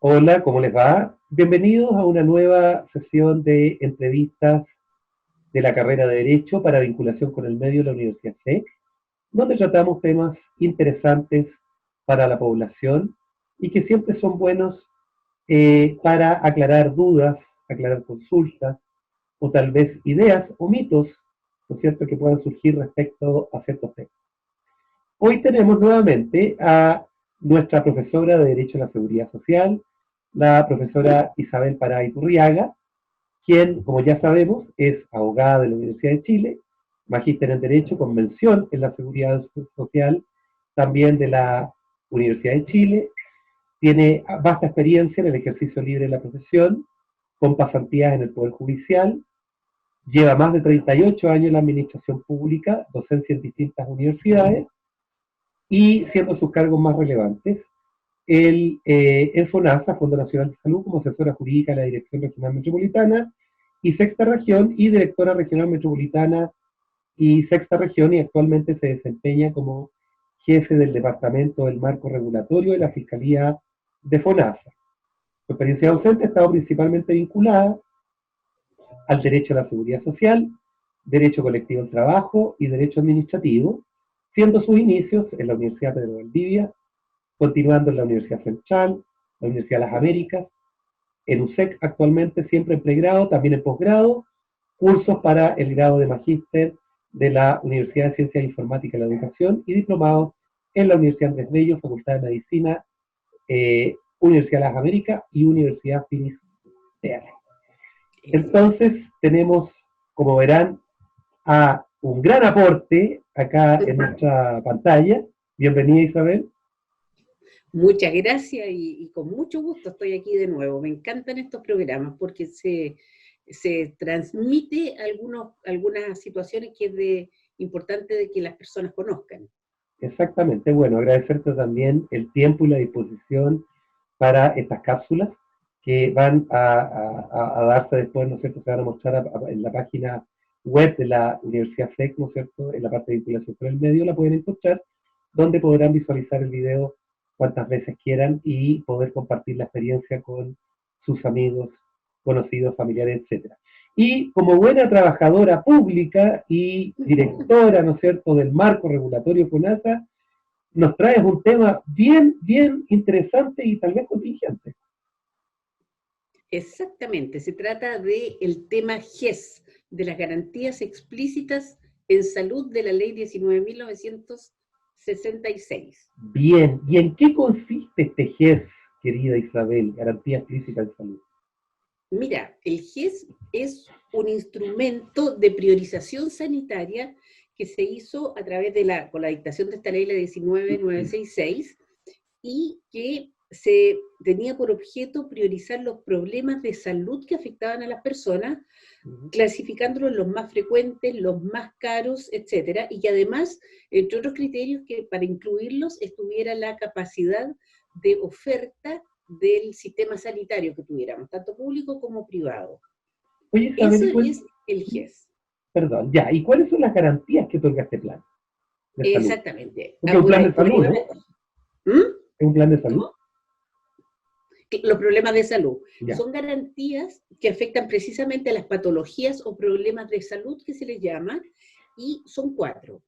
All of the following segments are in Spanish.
Hola, ¿cómo les va? Bienvenidos a una nueva sesión de entrevistas de la carrera de Derecho para vinculación con el medio de la Universidad SEC, donde tratamos temas interesantes para la población y que siempre son buenos para aclarar dudas, aclarar consultas o tal vez ideas o mitos, ¿no es cierto?, que puedan surgir respecto a ciertos temas. Hoy tenemos nuevamente a nuestra profesora de Derecho a la Seguridad Social, la profesora Isabel Pará Iturriaga, quien, como ya sabemos, es abogada de la Universidad de Chile, magíster en Derecho con mención en la Seguridad Social, también de la Universidad de Chile, tiene vasta experiencia en el ejercicio libre de la profesión, con pasantías en el Poder Judicial, lleva más de 38 años en la administración pública, docencia en distintas universidades, y siendo sus cargos más relevantes, en FONASA, Fondo Nacional de Salud, como asesora jurídica de la Dirección Regional Metropolitana y Sexta Región, y directora regional metropolitana y Sexta Región, y actualmente se desempeña como jefe del Departamento del Marco Regulatorio de la Fiscalía de FONASA. Su experiencia docente ha estado principalmente vinculada al derecho a la seguridad social, derecho colectivo al trabajo y derecho administrativo, siendo sus inicios en la Universidad Pedro Valdivia, continuando en la Universidad Central, la Universidad de las Américas, en USEC actualmente siempre en pregrado, también en posgrado, cursos para el grado de magíster de la Universidad de Ciencias Informáticas y la Educación y diplomados en la Universidad Andrés Bello, Facultad de Medicina, Universidad de las Américas y Universidad Finis Terre. Entonces tenemos, como verán, a un gran aporte acá en nuestra pantalla. Bienvenida, Isabel. Muchas gracias y con mucho gusto estoy aquí de nuevo. Me encantan estos programas porque se transmite algunas situaciones que es importante de que las personas conozcan. Exactamente, bueno, agradecerte también el tiempo y la disposición para estas cápsulas que van a darse después, ¿no es cierto? Se van a mostrar en la página web de la Universidad SEC, ¿no es cierto? En la parte de vinculación con el medio la pueden encontrar, donde podrán visualizar el video cuantas veces quieran y poder compartir la experiencia con sus amigos, conocidos, familiares, etcétera. Y como buena trabajadora pública y directora, ¿no es cierto?, del marco regulatorio FONASA, nos traes un tema bien, bien interesante y tal vez contingente. Exactamente, se trata del tema GES, de las garantías explícitas en salud de la Ley 19.966. Bien, ¿y en qué consiste este GES, querida Isabel, Garantía Explícita de Salud? Mira, el GES es un instrumento de priorización sanitaria que se hizo a través con la dictación de esta ley, la 19.966, y que se tenía por objeto priorizar los problemas de salud que afectaban a las personas, clasificándolos en los más frecuentes, los más caros, etcétera, y que además, entre otros criterios, que para incluirlos estuviera la capacidad de oferta del sistema sanitario que tuviéramos, tanto público como privado. Oye, Eso Isabel, es el GES. perdón, ya, ¿y cuáles son las garantías que otorga este plan de salud? Exactamente. Porque es un plan de salud, ¿no? ¿Mm? Es un plan de salud. ¿Cómo? Los problemas de salud. Ya. Son garantías que afectan precisamente a las patologías o problemas de salud que se les llama, y son 4.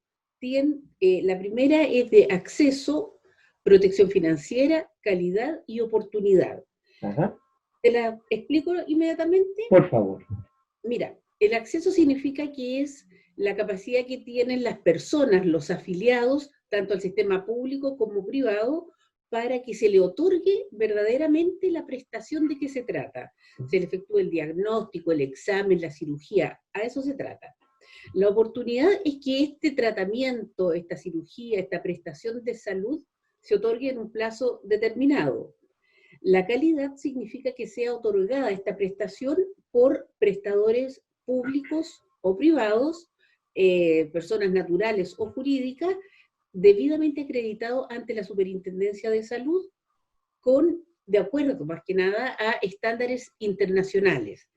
La primera es de acceso, protección financiera, calidad y oportunidad. Ajá. ¿Te la explico inmediatamente? Por favor. Mira, el acceso significa que es la capacidad que tienen las personas, los afiliados, tanto al sistema público como privado, para que se le otorgue verdaderamente la prestación de que se trata. Se le efectúa el diagnóstico, el examen, la cirugía, a eso se trata. La oportunidad es que este tratamiento, esta cirugía, esta prestación de salud se otorgue en un plazo determinado. La calidad significa que sea otorgada esta prestación por prestadores públicos o privados, personas naturales o jurídicas, debidamente acreditado ante la Superintendencia de Salud, de acuerdo más que nada a estándares internacionales.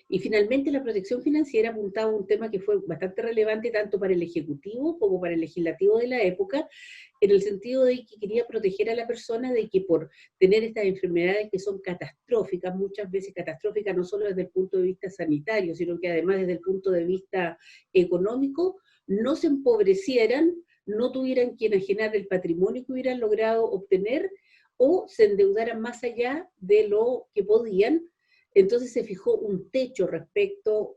Y finalmente la protección financiera apuntaba a un tema que fue bastante relevante tanto para el Ejecutivo como para el Legislativo de la época, en el sentido de que quería proteger a la persona de que por tener estas enfermedades que son catastróficas, muchas veces catastróficas no solo desde el punto de vista sanitario, sino que además desde el punto de vista económico, no se empobrecieran, no tuvieran que enajenar el patrimonio que hubieran logrado obtener o se endeudaran más allá de lo que podían. Entonces se fijó un techo respecto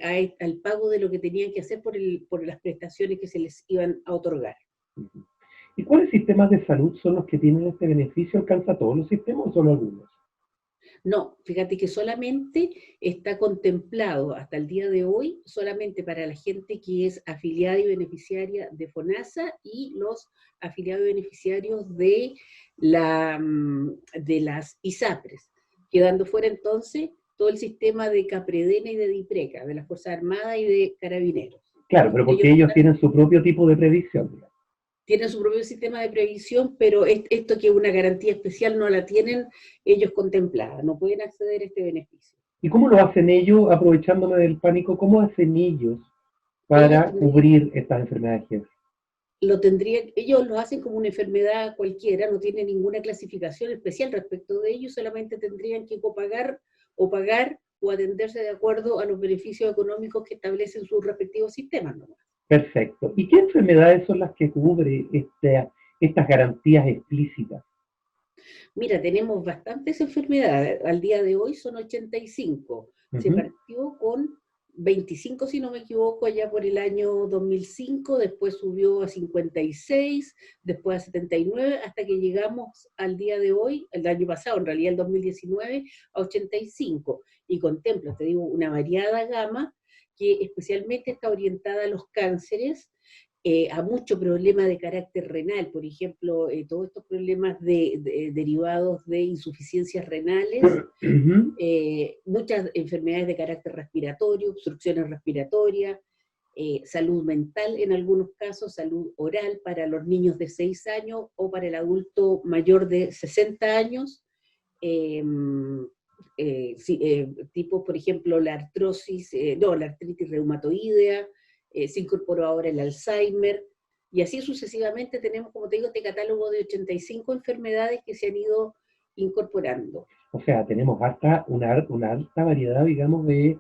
al pago de lo que tenían que hacer por las prestaciones que se les iban a otorgar. ¿Y cuáles sistemas de salud son los que tienen este beneficio? ¿Alcanza todos los sistemas o solo algunos? No, fíjate que solamente está contemplado hasta el día de hoy, solamente para la gente que es afiliada y beneficiaria de FONASA y los afiliados y beneficiarios de las ISAPRES, quedando fuera entonces todo el sistema de CAPREDENA y de DIPRECA, de las Fuerzas Armadas y de Carabineros. Claro, pero porque Ellos ellos tienen su propio tipo de previsión, digamos. tienen su propio sistema de previsión, pero esto que es una garantía especial no la tienen ellos contemplada, no pueden acceder a este beneficio. ¿Y cómo lo hacen ellos, aprovechándome del pánico, cómo hacen ellos Ellos para cubrir estas enfermedades? ellos lo hacen como una enfermedad cualquiera, no tienen ninguna clasificación especial respecto de ellos, solamente tendrían que copagar o pagar o atenderse de acuerdo a los beneficios económicos que establecen sus respectivos sistemas, ¿no? Perfecto. ¿Y qué enfermedades son las que cubre estas garantías explícitas? Mira, tenemos bastantes enfermedades, al día de hoy son 85. Se partió con 25, si no me equivoco, allá por el año 2005, después subió a 56, después a 79, hasta que llegamos al día de hoy, el año pasado, en realidad el 2019, a 85. Y contempla, te digo, una variada gama que especialmente está orientada a los cánceres, a mucho problema de carácter renal, por ejemplo, todos estos problemas derivados de insuficiencias renales, muchas enfermedades de carácter respiratorio, obstrucciones respiratorias, salud mental en algunos casos, salud oral para los niños de 6 años o para el adulto mayor de 60 años, tipo, por ejemplo, la artritis reumatoidea, se incorporó ahora el Alzheimer, y así sucesivamente tenemos, como te digo, este catálogo de 85 enfermedades que se han ido incorporando. O sea, tenemos una alta variedad, digamos, de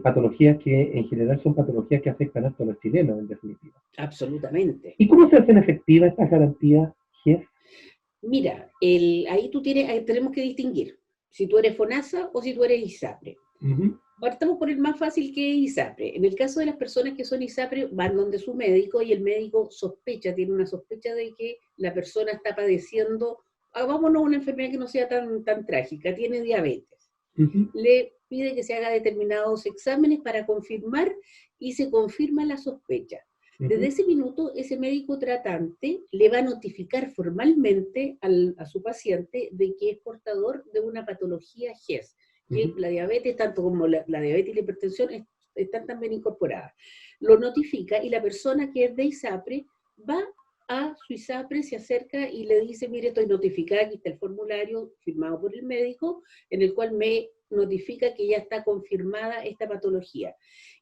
patologías que en general son patologías que afectan a todos los chilenos, en definitiva. Absolutamente. ¿Y cómo se hacen efectivas estas garantías, Jess? Mira, ahí tenemos que distinguir si tú eres FONASA o si tú eres ISAPRE. Partamos por el más fácil, que es ISAPRE. En el caso de las personas que son ISAPRE, van donde su médico y el médico tiene una sospecha de que la persona está padeciendo, vámonos a una enfermedad que no sea tan trágica, tiene diabetes. Le pide que se haga determinados exámenes para confirmar y se confirma la sospecha. Desde ese minuto, ese médico tratante le va a notificar formalmente a su paciente de que es portador de una patología GES, que la diabetes, tanto como la diabetes y la hipertensión, están también incorporadas. Lo notifica y la persona que es de ISAPRE va a su ISAPRE, se acerca y le dice, mire, estoy notificada, aquí está el formulario firmado por el médico, en el cual me notifica que ya está confirmada esta patología.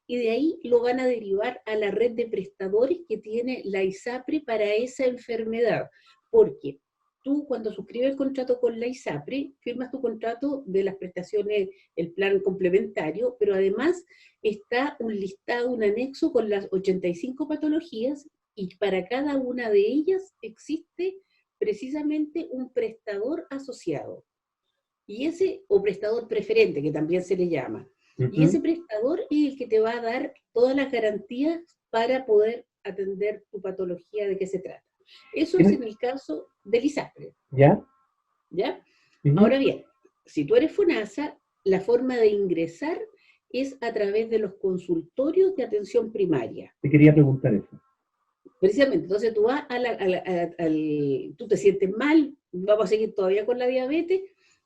Y de ahí lo van a derivar a la red de prestadores que tiene la ISAPRE para esa enfermedad. Porque tú, cuando suscribes el contrato con la ISAPRE, firmas tu contrato de las prestaciones, el plan complementario, pero además está un listado, un anexo con las 85 patologías, y para cada una de ellas existe precisamente un prestador asociado. Y o prestador preferente, que también se le llama. Y ese prestador es el que te va a dar todas las garantías para poder atender tu patología, de qué se trata. Eso es en el caso del ISAPRE. ¿Ya? ¿Ya? Ahora bien, si tú eres FONASA, la forma de ingresar es a través de los consultorios de atención primaria. Te quería preguntar eso. Precisamente, entonces tú vas tú te sientes mal, vamos a seguir todavía con la diabetes,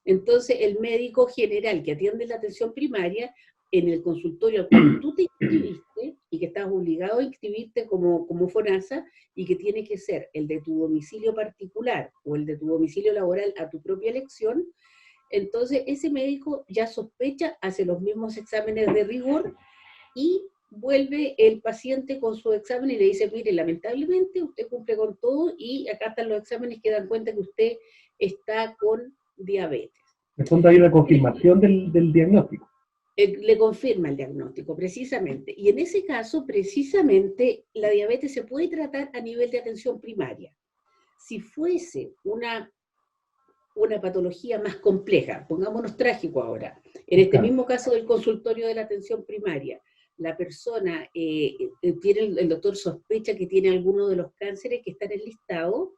entonces el médico general que atiende la atención primaria, en el consultorio al cual tú te inscribiste y que estás obligado a inscribirte como FONASA, y que tiene que ser el de tu domicilio particular o el de tu domicilio laboral a tu propia elección, entonces ese médico ya sospecha, hace los mismos exámenes de rigor y vuelve el paciente con su examen y le dice, mire, lamentablemente usted cumple con todo y acá están los exámenes que dan cuenta que usted está con diabetes. En el fondo hay una confirmación del diagnóstico. Le confirma el diagnóstico, precisamente. Y en ese caso, precisamente, la diabetes se puede tratar a nivel de atención primaria. Si fuese una patología más compleja, pongámonos trágico ahora, en este mismo caso del consultorio de la atención primaria, la persona, el doctor sospecha que tiene alguno de los cánceres que están enlistados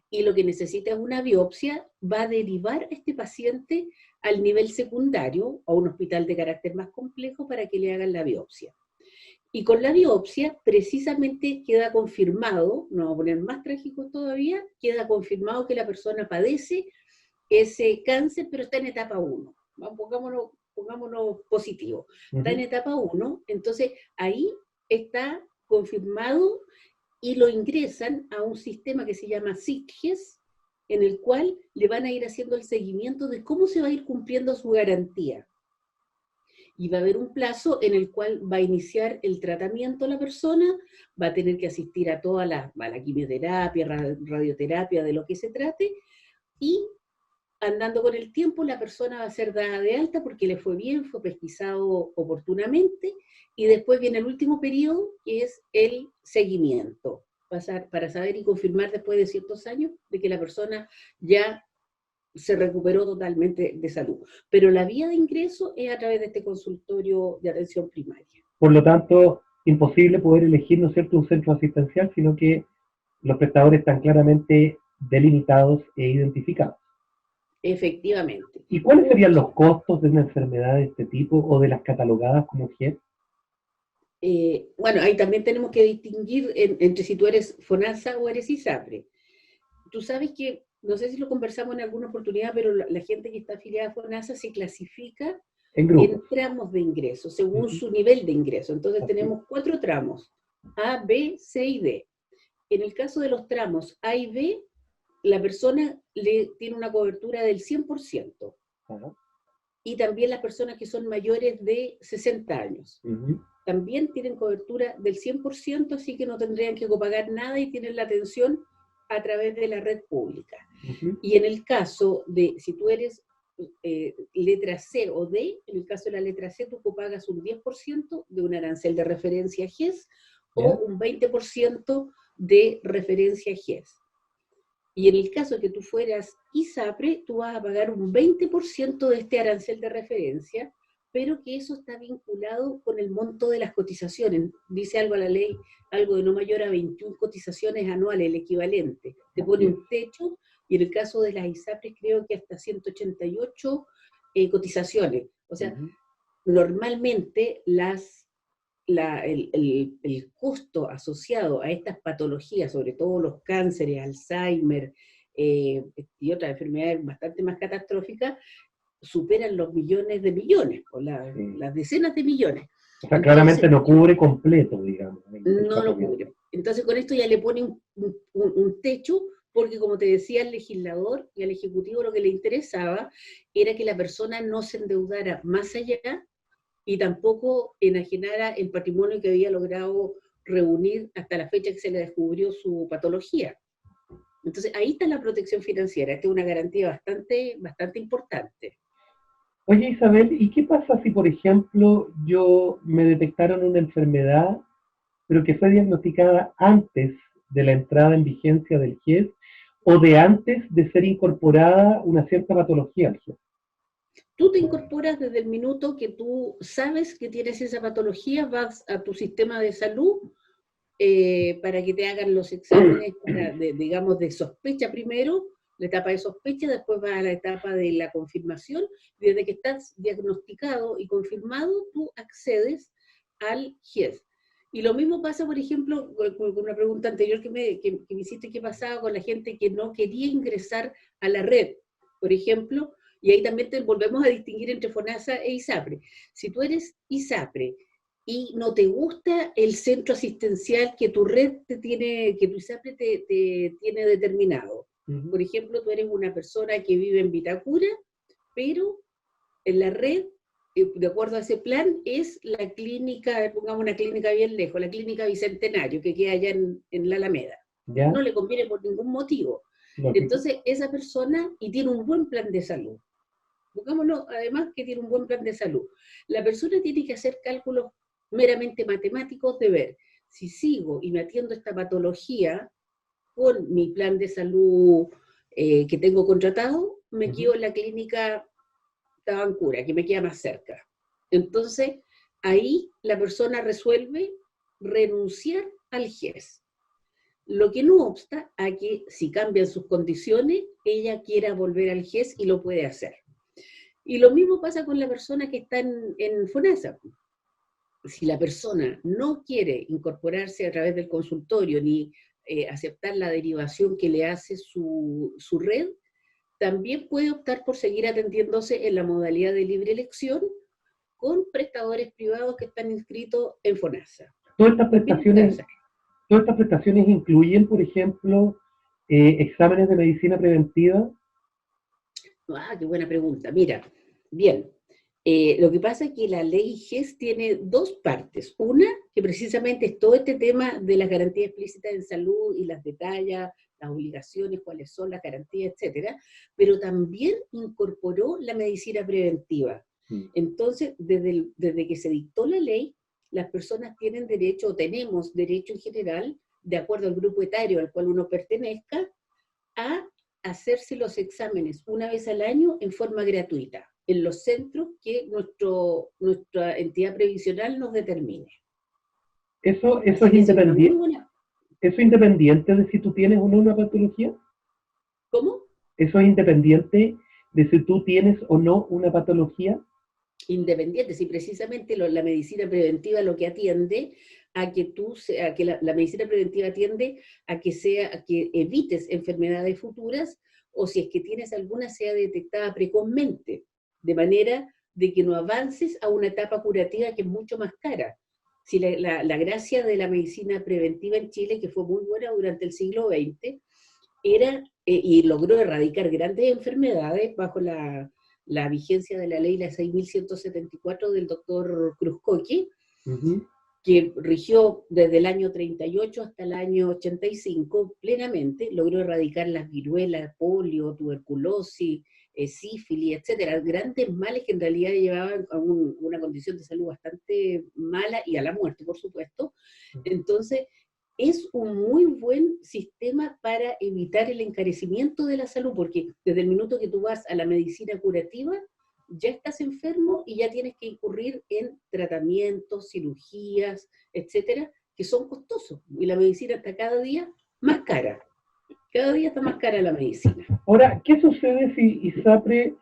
y lo que necesita es una biopsia, va a derivar a este paciente al nivel secundario, a un hospital de carácter más complejo para que le hagan la biopsia. Y con la biopsia, precisamente queda confirmado, no vamos a poner más trágico todavía, queda confirmado que la persona padece ese cáncer, pero está en etapa 1. Pongámonos positivo. Está en etapa 1, entonces ahí está confirmado y lo ingresan a un sistema que se llama SIGGES, en el cual le van a ir haciendo el seguimiento de cómo se va a ir cumpliendo su garantía. Y va a haber un plazo en el cual va a iniciar el tratamiento la persona, va a tener que asistir a toda la quimioterapia, radioterapia, de lo que se trate, y andando con el tiempo la persona va a ser dada de alta porque le fue bien, fue pesquisado oportunamente, y después viene el último periodo, que es el seguimiento, para saber y confirmar después de ciertos años de que la persona ya se recuperó totalmente de salud. Pero la vía de ingreso es a través de este consultorio de atención primaria. Por lo tanto, imposible poder elegir, ¿no es cierto?, un centro asistencial, sino que los prestadores están claramente delimitados e identificados. Efectivamente. ¿Y cuáles serían los costos de una enfermedad de este tipo o de las catalogadas como GES? Bueno, ahí también tenemos que distinguir entre si tú eres FONASA o eres ISAPRE. Tú sabes que, no sé si lo conversamos en alguna oportunidad, pero la gente que está afiliada a FONASA se clasifica en tramos de ingreso, según su nivel de ingreso. Entonces tenemos 4 tramos, A, B, C y D. En el caso de los tramos A y B, la persona tiene una cobertura del 100%. Y también las personas que son mayores de 60 años. También tienen cobertura del 100%, así que no tendrían que copagar nada y tienen la atención a través de la red pública. Y en el caso de, si tú eres letra C o D, en el caso de la letra C, tú copagas un 10% de un arancel de referencia GES o un 20% de referencia GES. Y en el caso de que tú fueras ISAPRE, tú vas a pagar un 20% de este arancel de referencia, pero que eso está vinculado con el monto de las cotizaciones. Dice algo a la ley, algo de no mayor a 21 cotizaciones anuales, el equivalente. Te pone un techo, y en el caso de las ISAPRES creo que hasta 188 cotizaciones. O sea, normalmente el costo asociado a estas patologías, sobre todo los cánceres, Alzheimer y otras enfermedades bastante más catastróficas, superan los millones de millones, o las decenas de millones. O sea, claramente no cubre completo, digamos. No lo cubre. Entonces con esto ya le pone un techo, porque como te decía el legislador y al Ejecutivo lo que le interesaba era que la persona no se endeudara más allá y tampoco enajenara el patrimonio que había logrado reunir hasta la fecha que se le descubrió su patología. Entonces ahí está la protección financiera, esta es una garantía bastante importante. Oye, Isabel, ¿y qué pasa si, por ejemplo, me detectaron una enfermedad, pero que fue diagnosticada antes de la entrada en vigencia del GES o de antes de ser incorporada una cierta patología al GES? Tú te incorporas desde el minuto que tú sabes que tienes esa patología, vas a tu sistema de salud para que te hagan los exámenes, digamos, de sospecha primero, la etapa de sospecha, después vas a la etapa de la confirmación, y desde que estás diagnosticado y confirmado, tú accedes al GES. Y lo mismo pasa, por ejemplo, con una pregunta anterior que me hiciste, ¿qué pasaba con la gente que no quería ingresar a la red? Por ejemplo, y ahí también volvemos a distinguir entre FONASA e ISAPRE. Si tú eres ISAPRE y no te gusta el centro asistencial que tu red que tu ISAPRE te tiene determinado. Por ejemplo, tú eres una persona que vive en Vitacura pero en la red, de acuerdo a ese plan, es la clínica, pongamos una clínica bien lejos, la clínica Bicentenario, que queda allá en la Alameda. ¿Ya? No le conviene por ningún motivo. Lógico. Entonces, esa persona, y tiene un buen plan de salud, pongámoslo además que tiene un buen plan de salud, la persona tiene que hacer cálculos meramente matemáticos de ver si sigo y me atiendo esta patología con mi plan de salud que tengo contratado, me quedo en la clínica Tabancura, que me queda más cerca. Entonces, ahí la persona resuelve renunciar al GES. Lo que no obsta a que si cambian sus condiciones, ella quiera volver al GES y lo puede hacer. Y lo mismo pasa con la persona que está en FONASA. Si la persona no quiere incorporarse a través del consultorio ni aceptar la derivación que le hace su red, también puede optar por seguir atendiéndose en la modalidad de libre elección con prestadores privados que están inscritos en FONASA. Todas estas prestaciones incluyen, por ejemplo, exámenes de medicina preventiva. Ah, qué buena pregunta. Mira, bien, lo que pasa es que la ley GES tiene dos partes. Una, que precisamente es todo este tema de las garantías explícitas en salud y las detalla, las obligaciones, cuáles son las garantías, etcétera, pero también incorporó la medicina preventiva. Entonces, desde que se dictó la ley, las personas tienen derecho, o tenemos derecho en general, de acuerdo al grupo etario al cual uno pertenezca, a hacerse los exámenes una vez al año en forma gratuita, en los centros que nuestra entidad previsional nos determine. ¿Eso es independiente? ¿Eso es independiente de si tú tienes o no una patología? ¿Cómo? ¿Eso es independiente de si tú tienes o no una patología? Independiente, si precisamente la medicina preventiva lo que atiende a que la medicina preventiva atiende a que evites enfermedades futuras, o si es que tienes alguna sea detectada precozmente, de manera de que no avances a una etapa curativa que es mucho más cara. Si la gracia de la medicina preventiva en Chile, que fue muy buena durante el siglo XX, era, y logró erradicar grandes enfermedades bajo la vigencia de la ley, la 6.174 del doctor Cruzcoque, que rigió desde el año 38 hasta el año 85 plenamente, logró erradicar las viruelas, polio, tuberculosis, sífilis, etcétera, grandes males que en realidad llevaban a una condición de salud bastante mala y a la muerte, por supuesto. Entonces, es un muy buen sistema para evitar el encarecimiento de la salud, porque desde el minuto que tú vas a la medicina curativa, ya estás enfermo y ya tienes que incurrir en tratamientos, cirugías, etcétera, que son costosos. Y la medicina está cada día más cara. Cada día está más cara la medicina. Ahora, ¿qué sucede si ISAPRE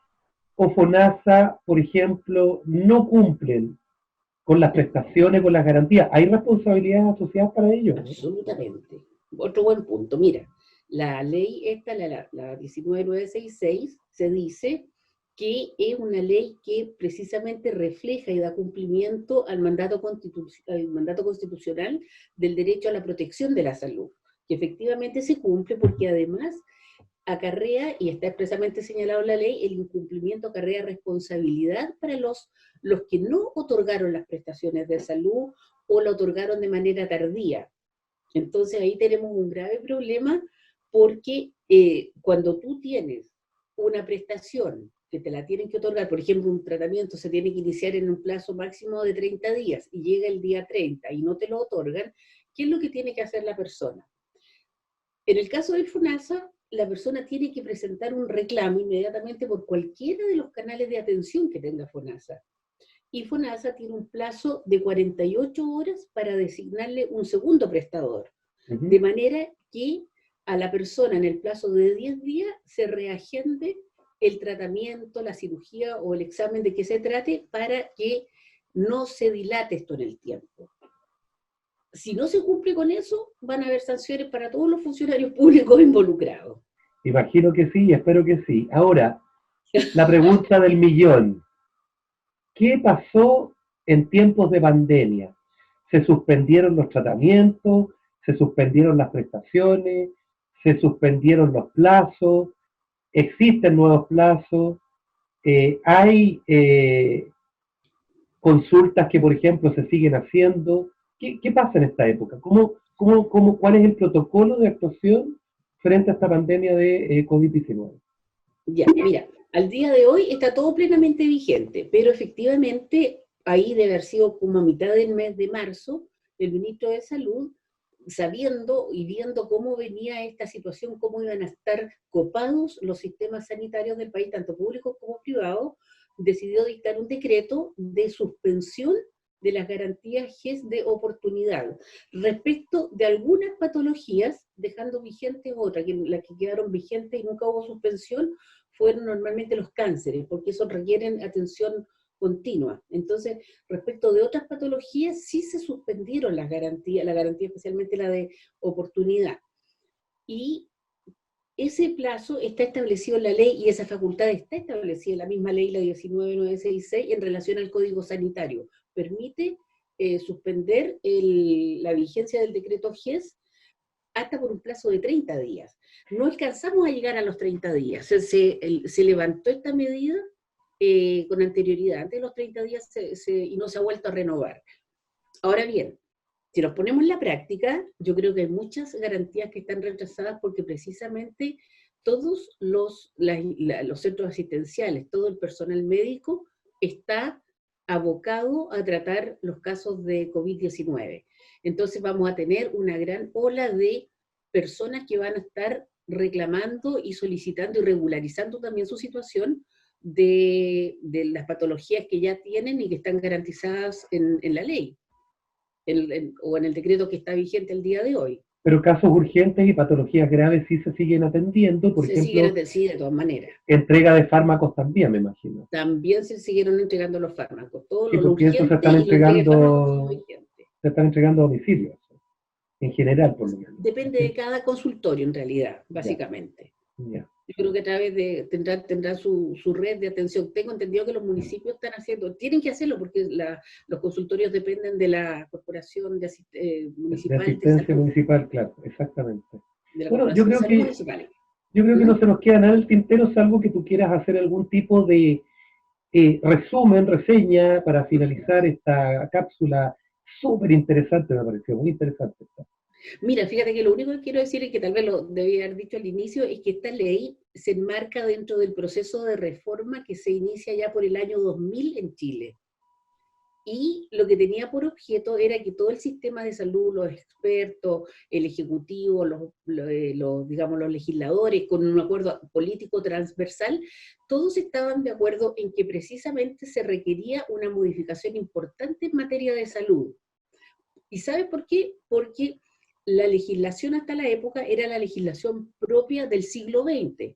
o FONASA, por ejemplo, no cumplen con las prestaciones, con las garantías? ¿Hay responsabilidades asociadas para ello? Absolutamente. Otro buen punto. Mira, la ley esta, la 19966, se dice que es una ley que precisamente refleja y da cumplimiento al mandato constitucional del derecho a la protección de la salud, que efectivamente se cumple porque además acarrea, y está expresamente señalado en la ley, el incumplimiento acarrea responsabilidad para los que no otorgaron las prestaciones de salud o la otorgaron de manera tardía. Entonces ahí tenemos un grave problema porque cuando tú tienes una prestación que te la tienen que otorgar, por ejemplo, un tratamiento se tiene que iniciar en un plazo máximo de 30 días y llega el día 30 y no te lo otorgan, ¿qué es lo que tiene que hacer la persona? En el caso del FONASA, la persona tiene que presentar un reclamo inmediatamente por cualquiera de los canales de atención que tenga FONASA. Y FONASA tiene un plazo de 48 horas para designarle un segundo prestador, de manera que a la persona en el plazo de 10 días se reagende el tratamiento, la cirugía o el examen de que se trate para que no se dilate esto en el tiempo. Si no se cumple con eso, van a haber sanciones para todos los funcionarios públicos involucrados. Imagino que sí, espero que sí. Ahora, la pregunta del millón. ¿Qué pasó en tiempos de pandemia? ¿Se suspendieron los tratamientos? ¿Se suspendieron las prestaciones? ¿Se suspendieron los plazos? ¿Existen nuevos plazos? Hay consultas que, por ejemplo, se siguen haciendo. ¿Qué pasa en esta época? ¿Cuál es el protocolo de actuación frente a esta pandemia de COVID-19? Ya, mira, al día de hoy está todo plenamente vigente, pero efectivamente ahí debe haber sido como a mitad del mes de marzo, el ministro de Salud, sabiendo y viendo cómo venía esta situación, cómo iban a estar copados los sistemas sanitarios del país, tanto públicos como privados, decidió dictar un decreto de suspensión de las garantías GES de oportunidad respecto de algunas patologías, dejando vigentes otras, que las que quedaron vigentes y nunca hubo suspensión, fueron normalmente los cánceres, porque eso requieren atención continua. Entonces, respecto de otras patologías, sí se suspendieron las garantías, la garantía especialmente la de oportunidad. Y ese plazo está establecido en la ley y esa facultad está establecida en la misma ley, la 19966, en relación al Código Sanitario. Permite suspender la vigencia del decreto GES hasta por un plazo de 30 días. No alcanzamos a llegar a los 30 días. Se levantó esta medida con anterioridad, antes de los 30 días y no se ha vuelto a renovar. Ahora bien, si nos ponemos en la práctica, yo creo que hay muchas garantías que están retrasadas porque precisamente todos los centros asistenciales, todo el personal médico está abocado a tratar los casos de COVID-19. Entonces vamos a tener una gran ola de personas que van a estar reclamando y solicitando y regularizando también su situación de las patologías que ya tienen y que están garantizadas en la ley, o en el decreto que está vigente el día de hoy. Pero casos urgentes y patologías graves sí se siguen atendiendo, por ejemplo, sí, de todas maneras. Entrega de fármacos también, me imagino. También se siguieron entregando los fármacos, todo Sí, lo porque eso urgente y la entrega de fármacos todo vigente. Se están entregando a domicilios, en general, por lo menos. Depende de cada consultorio, en realidad, básicamente. Ya. Yo creo que a través de, tendrá su red de atención. Tengo entendido que los municipios están haciendo, tienen que hacerlo porque los consultorios dependen de la corporación municipal de asistencia municipal, claro, exactamente. De la bueno, corporación de salud municipal. Yo creo que no se nos queda nada en el tintero, salvo que tú quieras hacer algún tipo de resumen, reseña, para finalizar esta cápsula súper interesante, me pareció, muy interesante. Mira, fíjate que lo único que quiero decir, es que tal vez lo debía haber dicho al inicio, es que esta ley se enmarca dentro del proceso de reforma que se inicia ya por el año 2000 en Chile. Y lo que tenía por objeto era que todo el sistema de salud, los expertos, el ejecutivo, digamos, los legisladores, con un acuerdo político transversal, todos estaban de acuerdo en que precisamente se requería una modificación importante en materia de salud. ¿Y sabes por qué? Porque la legislación hasta la época era la legislación propia del siglo XX,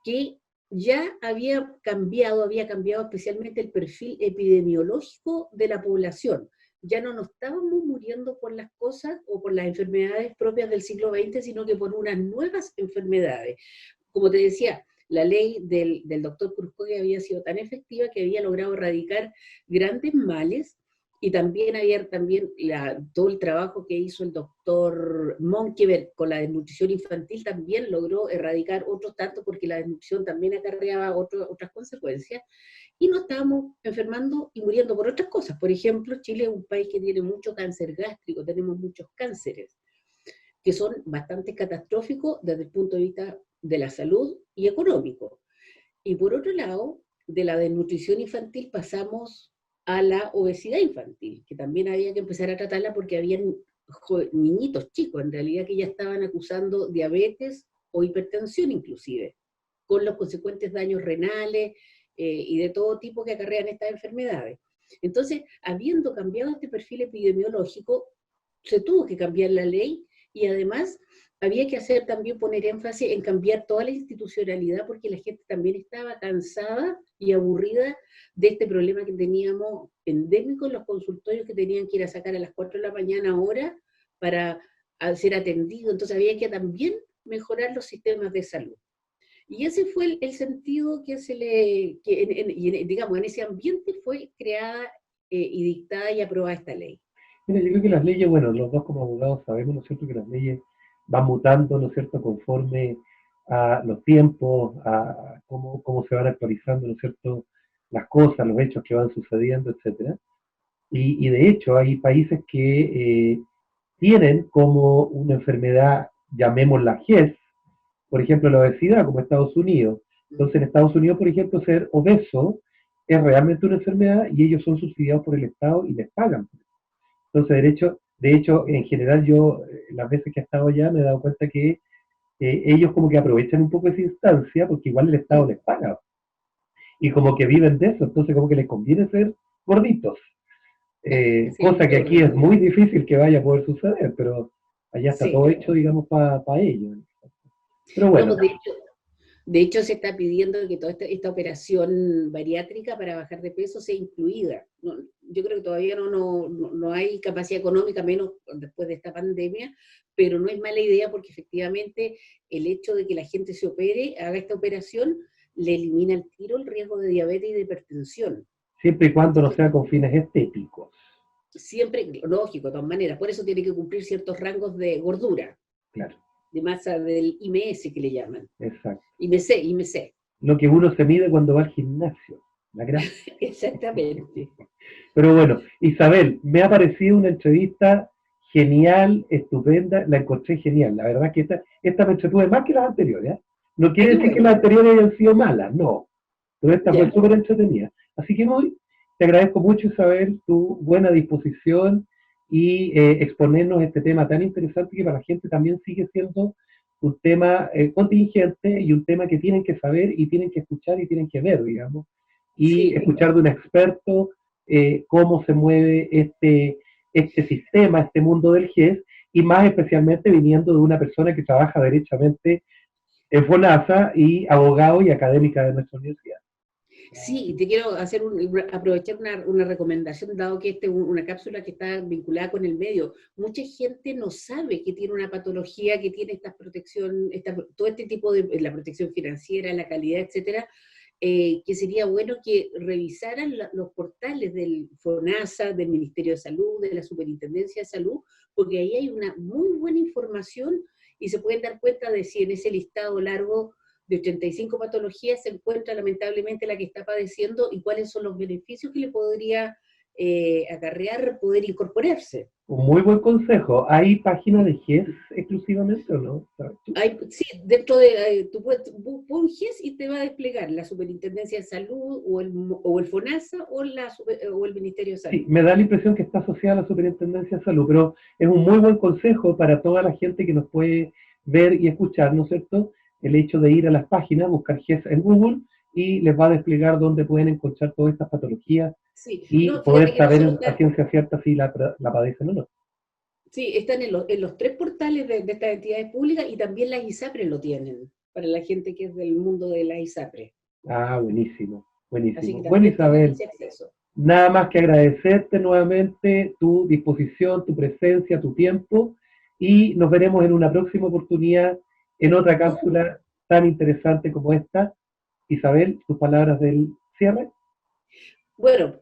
que ya había cambiado especialmente el perfil epidemiológico de la población. Ya no nos estábamos muriendo por las cosas o por las enfermedades propias del siglo XX, sino que por unas nuevas enfermedades. Como te decía, la ley del doctor Cruzcoque había sido tan efectiva que había logrado erradicar grandes males, y también había todo el trabajo que hizo el doctor Monkeberg con la desnutrición infantil, también logró erradicar otros tantos, porque la desnutrición también acarreaba otras consecuencias, y nos estábamos enfermando y muriendo por otras cosas. Por ejemplo, Chile es un país que tiene mucho cáncer gástrico, tenemos muchos cánceres, que son bastante catastróficos desde el punto de vista de la salud y económico. Y por otro lado, de la desnutrición infantil pasamos a la obesidad infantil, que también había que empezar a tratarla porque habían niñitos chicos, en realidad, que ya estaban acusando diabetes o hipertensión inclusive, con los consecuentes daños renales y de todo tipo que acarrean estas enfermedades. Entonces, habiendo cambiado este perfil epidemiológico, se tuvo que cambiar la ley, y además había que poner énfasis en cambiar toda la institucionalidad, porque la gente también estaba cansada y aburrida de este problema que teníamos endémico en los consultorios, que tenían que ir a sacar a las 4 de la mañana ahora para ser atendido. Entonces había que también mejorar los sistemas de salud. Y ese fue el sentido que digamos, en ese ambiente fue creada y dictada y aprobada esta ley. Mira, yo creo que las leyes, bueno, los dos como abogados sabemos, ¿no es cierto?, que las leyes van mutando, ¿no es cierto?, conforme a los tiempos, a cómo se van actualizando, ¿no es cierto?, las cosas, los hechos que van sucediendo, etcétera. Y de hecho hay países que tienen como una enfermedad, llamémosla GES, por ejemplo la obesidad, como Estados Unidos. Entonces en Estados Unidos, por ejemplo, ser obeso es realmente una enfermedad y ellos son subsidiados por el Estado y les pagan. Entonces, de hecho, en general yo, las veces que he estado allá, me he dado cuenta que ellos como que aprovechan un poco esa instancia porque igual el Estado les paga. Y como que viven de eso, entonces como que les conviene ser gorditos. Sí, Cosa que aquí es muy difícil que vaya a poder suceder, pero allá está todo sí. hecho, digamos, para ellos. Pero No, bueno, pues de hecho se está pidiendo que toda esta operación bariátrica para bajar de peso sea incluida. No, yo creo que todavía no hay capacidad económica, menos después de esta pandemia, pero no es mala idea porque efectivamente el hecho de que la gente se opere, haga esta operación, le elimina al tiro el riesgo de diabetes y de hipertensión. siempre y cuando no Entonces, sea con fines estéticos. siempre, lógico, de todas maneras, por eso tiene que cumplir ciertos rangos de gordura, Claro, de masa del IMS que le llaman. exacto. IMC. Lo que uno se mide cuando va al gimnasio, la grasa. Exactamente. Pero bueno, Isabel, me ha parecido una entrevista genial, estupenda, la encontré genial. La verdad que esta me entretuve más que las anteriores, ¿eh? No Ah, quiere qué decir que bueno. las anteriores hayan sido malas, no. Pero esta fue Ya. súper entretenida. Así que hoy te agradezco mucho, Isabel, tu buena disposición y exponernos este tema tan interesante que para la gente también sigue siendo un tema contingente y un tema que tienen que saber y tienen que escuchar y tienen que ver, digamos, y Sí, escuchar de un experto cómo se mueve este sistema, este mundo del GES, y más especialmente viniendo de una persona que trabaja derechamente en FONASA y abogado y académica de nuestra universidad. sí, y te quiero aprovechar una recomendación, dado que esta es una cápsula que está vinculada con el medio. Mucha gente no sabe que tiene una patología, que tiene esta protección, todo este tipo de la protección financiera, la calidad, etcétera, que sería bueno que revisaran los portales del FONASA, del Ministerio de Salud, de la Superintendencia de Salud, porque ahí hay una muy buena información y se pueden dar cuenta de si en ese listado largo de 85 patologías se encuentra lamentablemente la que está padeciendo y cuáles son los beneficios que le podría acarrear poder incorporarse. Un muy buen consejo. ¿Hay página de GES exclusivamente o no? ¿Sabes tú? Sí, dentro de, tú pon GES y te va a desplegar la Superintendencia de Salud o el FONASA o el Ministerio de Sí, Salud. me da la impresión que está asociada a la Superintendencia de Salud, pero es un muy buen consejo para toda la gente que nos puede ver y escuchar, ¿no es cierto? El hecho de ir a las páginas, buscar GES en Google y les va a desplegar dónde pueden encontrar todas estas patologías Sí, y no, fíjate poder que no solo saber a está, ciencia cierta si la padecen o no. sí, están en los tres portales de estas entidades públicas y también las ISAPRES lo tienen, para la gente que es del mundo de las ISAPRES. Ah, buenísimo, Así que buenísimo. Bueno, también tienen Isabel, ese acceso. nada más que agradecerte nuevamente tu disposición, tu presencia, tu tiempo y nos veremos en una próxima oportunidad en otra No, cápsula tan interesante como esta. Isabel, tus palabras del cierre. bueno,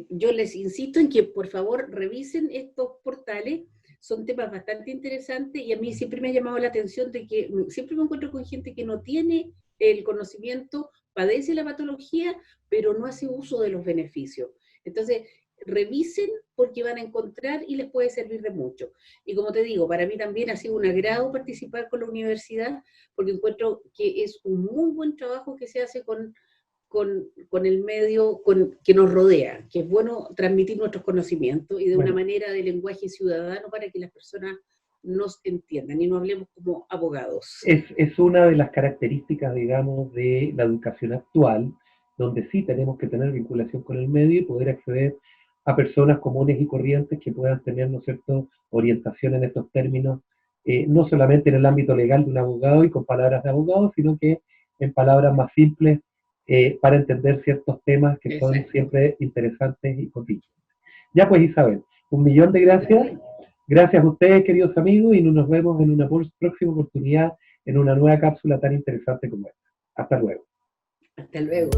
yo les insisto en que por favor revisen estos portales, son temas bastante interesantes y a mí siempre me ha llamado la atención de que siempre me encuentro con gente que no tiene el conocimiento, padece la patología, pero no hace uso de los beneficios. Entonces, revisen porque van a encontrar y les puede servir de mucho. Y como te digo, para mí también ha sido un agrado participar con la universidad porque encuentro que es un muy buen trabajo que se hace con el medio que nos rodea, que es bueno transmitir nuestros conocimientos y de una Bueno, manera de lenguaje ciudadano para que las personas nos entiendan y no hablemos como abogados. es una de las características, digamos, de la educación actual, donde sí tenemos que tener vinculación con el medio y poder acceder a personas comunes y corrientes que puedan tener, ¿no es cierto?, orientación en estos términos, no solamente en el ámbito legal de un abogado y con palabras de abogado, sino que en palabras más simples para entender ciertos temas que son Exacto. siempre interesantes y contingentes. Ya pues, Isabel, un millón de gracias. ¿Vale? Gracias a ustedes, queridos amigos, y nos vemos en una próxima oportunidad en una nueva cápsula tan interesante como esta. Hasta luego. Hasta luego.